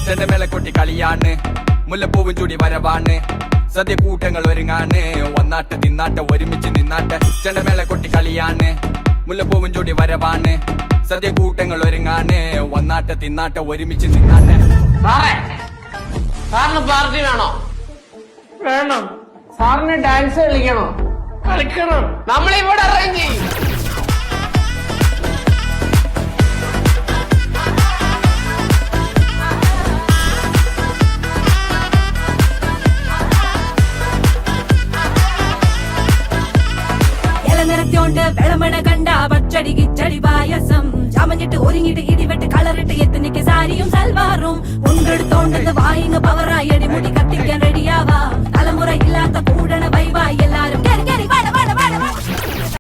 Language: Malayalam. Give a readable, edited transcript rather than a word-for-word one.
ചെണ്ടമേളക്കൊട്ടി കളിയാണ്, മുല്ലപ്പൂവും ചൂടി വരവാണ്, സദ്യ കൂട്ടങ്ങൾ ഒരുങ്ങാണ്, ഒന്നാട്ട് തിന്നാട്ട് ഒരുമിച്ച് നിന്നാട്ട്. ചെണ്ടമേളക്കൊട്ടി കളിയാണ്, മുല്ലപ്പൂവും ചൂടി വരവാണ്, സദ്യ കൂട്ടങ്ങൾ ഒരുങ്ങാണ്, ഒന്നാട്ട് തിന്നാട്ട് ഒരുമിച്ച് നിന്നാട്ട്. സാറിന് പാർട്ടി വേണോ? വേണം. സാറിന് ഡാൻസ് കളിക്കണോ? കളിക്കണം. നമ്മളിവിടെ അറേഞ്ച് ചെയ്യും. ഇലനിരത്തോണ്ട് വെളമണ കണ്ട പച്ചടി കിച്ചടി പായസം, ചമഞ്ഞിട്ട് ഒരുങ്ങിട്ട് ഇടിവെട്ട് കളറിട്ട് എത്തനിക്ക് സാരിയും സൽവാറും, മുണ്ടെടുത്തോണ്ടത് വായിങ് പവറായി അടിമുടി കത്തിക്കാൻ റെഡിയാവാ, തലമുറ ഇല്ലാത്ത കൂടണ വൈവായി എല്ലാരും കേറി കേറി